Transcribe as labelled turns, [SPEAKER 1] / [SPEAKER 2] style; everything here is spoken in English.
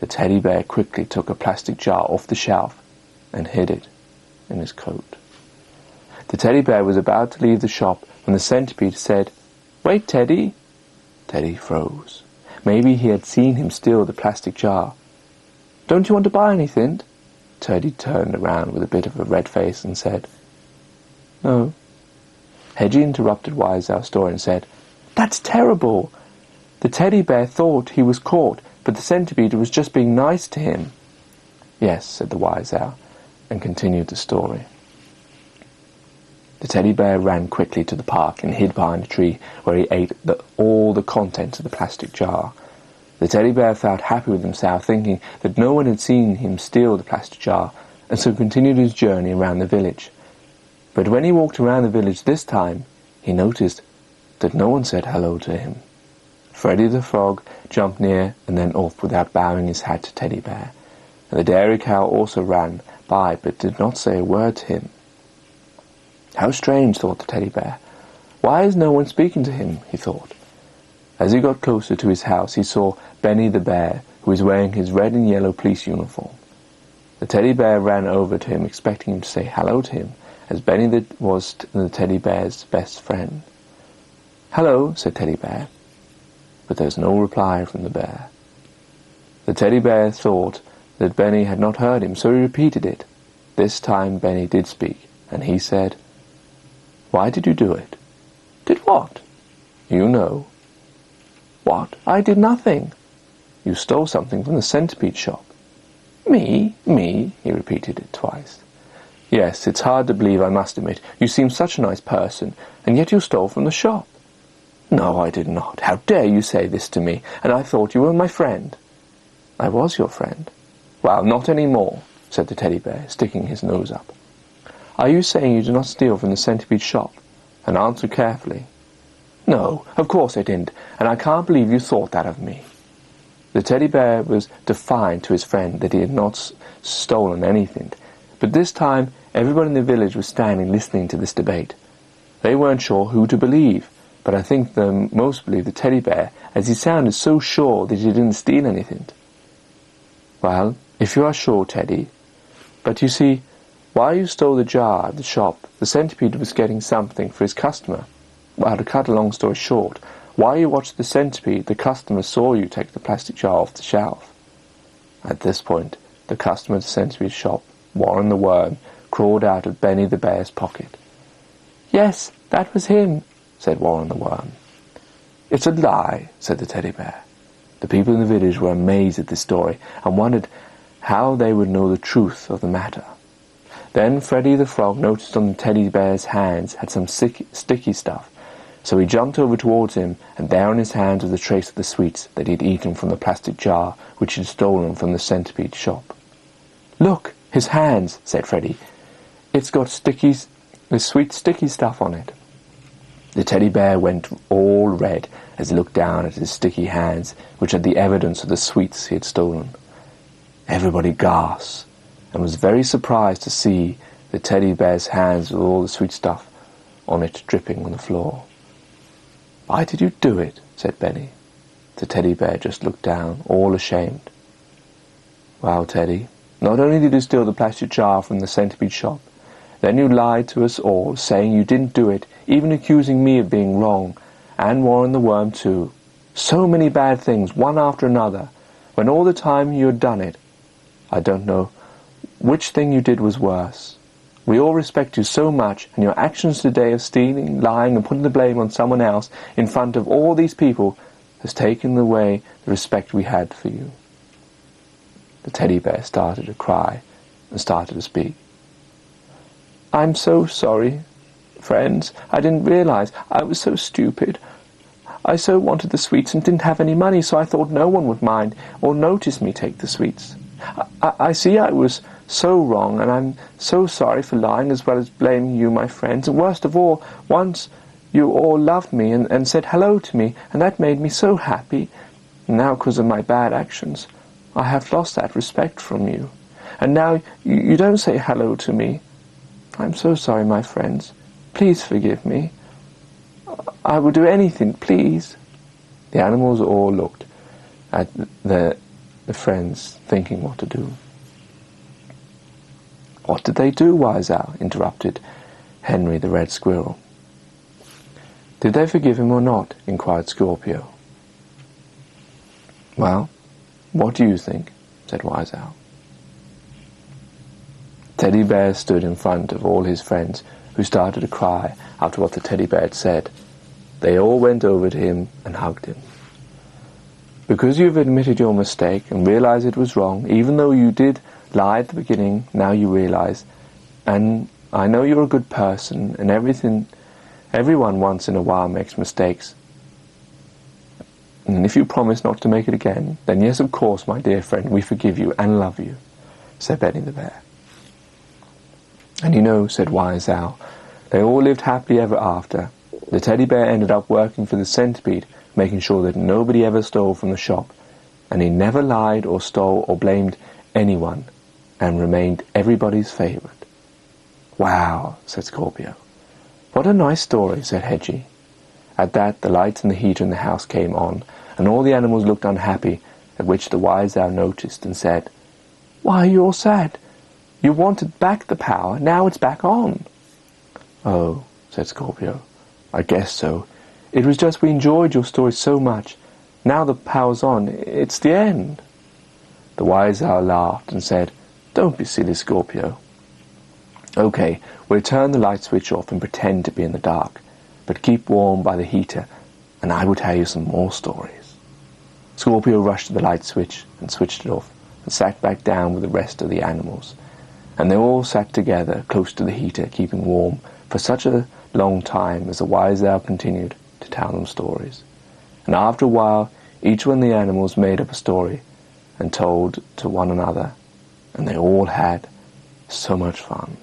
[SPEAKER 1] The teddy bear quickly took a plastic jar off the shelf and hid it in his coat. The teddy bear was about to leave the shop when the centipede said, "Wait, Teddy." Teddy froze. Maybe he had seen him steal the plastic jar. "Don't you want to buy anything?" Teddy turned around with a bit of a red face and said, "No." Hedgie interrupted Wise Owl's story and said, "That's terrible. The teddy bear thought he was caught, but the centipede was just being nice to him." "Yes," said the Wise Owl, and continued the story. The teddy bear ran quickly to the park and hid behind a tree where he ate all the contents of the plastic jar. The teddy bear felt happy with himself, thinking that no one had seen him steal the plastic jar, and so continued his journey around the village. But when he walked around the village this time, he noticed that no one said hello to him. Freddy the Frog jumped near and then off without bowing his hat to Teddy Bear, and the dairy cow also ran by but did not say a word to him. "How strange," thought the teddy bear. "Why is no one speaking to him?" he thought. As he got closer to his house, he saw Benny the bear, who was wearing his red and yellow police uniform. The teddy bear ran over to him, expecting him to say hello to him, as Benny was the teddy bear's best friend. "Hello," said Teddy Bear, but there was no reply from the bear. The teddy bear thought that Benny had not heard him, so he repeated it. This time Benny did speak, and he said, "Why did you do it?" "Did what?" "You know." "What? I did nothing." "You stole something from the centipede shop." "Me? Me?" He repeated it twice. "Yes, it's hard to believe, I must admit. You seem such a nice person, and yet you stole from the shop." "No, I did not. How dare you say this to me? And I thought you were my friend." "I was your friend." "Well, not any more," said the teddy bear, sticking his nose up. "Are you saying you did not steal from the centipede shop? And answer carefully." "No, of course I didn't, and I can't believe you thought that of me." The teddy bear was defiant to his friend that he had not stolen anything, but this time everybody in the village was standing listening to this debate. They weren't sure who to believe, but I think they most believed the teddy bear, as he sounded so sure that he didn't steal anything. "Well, if you are sure, Teddy. But you see, while you stole the jar at the shop, the centipede was getting something for his customer. Well, to cut a long story short, while you watched the centipede, the customer saw you take the plastic jar off the shelf." At this point, the customer at the centipede's shop, Warren the Worm, crawled out of Benny the Bear's pocket. "Yes, that was him," said Warren the Worm. "It's a lie," said the teddy bear. The people in the village were amazed at this story and wondered how they would know the truth of the matter. Then Freddy the Frog noticed on the teddy bear's hands had some sticky stuff, so he jumped over towards him, and there on his hands was a trace of the sweets that he had eaten from the plastic jar which he had stolen from the centipede shop. "Look, his hands," said Freddy. "It's got the sweet sticky stuff on it." The teddy bear went all red as he looked down at his sticky hands, which had the evidence of the sweets he had stolen. Everybody gasped and was very surprised to see the teddy bear's hands with all the sweet stuff on it dripping on the floor. "Why did you do it?" said Benny. The teddy bear just looked down, all ashamed. "Well, Teddy, not only did you steal the plastic jar from the centipede shop, then you lied to us all, saying you didn't do it, even accusing me of being wrong, and Warren the Worm too. So many bad things, one after another, when all the time you had done it. I don't know which thing you did was worse. We all respect you so much, and your actions today of stealing, lying, and putting the blame on someone else in front of all these people has taken away the respect we had for you." The teddy bear started to cry and started to speak. "I'm so sorry, friends. I didn't realize. I was so stupid. I so wanted the sweets and didn't have any money, so I thought no one would mind or notice me take the sweets. I see I was so wrong, and I'm so sorry for lying as well as blaming you, my friends. And worst of all, once you all loved me and said hello to me, and that made me so happy. And now, because of my bad actions, I have lost that respect from you. And now you don't say hello to me. I'm so sorry, my friends. Please forgive me. I will do anything, please." The animals all looked at the the friends, thinking what to do. "What did they do, Wise Owl?" interrupted Henry the Red Squirrel. "Did they forgive him or not?" inquired Scorpio. "Well, what do you think?" said Wise Owl. Teddy Bear stood in front of all his friends, who started to cry after what the teddy bear had said. They all went over to him and hugged him. "Because you've admitted your mistake and realized it was wrong, even though you did lie at the beginning, now you realize, and I know you're a good person, and everyone once in a while makes mistakes. And if you promise not to make it again, then yes, of course, my dear friend, we forgive you and love you," said Benny the Bear. "And you know," said Wise Owl, "they all lived happily ever after. The teddy bear ended up working for the centipede, making sure that nobody ever stole from the shop, and he never lied or stole or blamed anyone, and remained everybody's favorite." "Wow," said Scorpio. "What a nice story," said Hedgie. At that, the lights and the heater in the house came on, and all the animals looked unhappy, at which the Wise Owl noticed and said, "Why are you all sad? You wanted back the power, now it's back on." "Oh," said Scorpio, "I guess so. It was just we enjoyed your story so much. Now the power's on, it's the end." The Wise Owl laughed and said, "Don't be silly, Scorpio. Okay, we'll turn the light switch off and pretend to be in the dark, but keep warm by the heater, and I will tell you some more stories." Scorpio rushed to the light switch and switched it off, and sat back down with the rest of the animals. And they all sat together close to the heater, keeping warm for such a long time as the Wise Owl continued to tell them stories. And after a while, each one of the animals made up a story and told to one another, and they all had so much fun.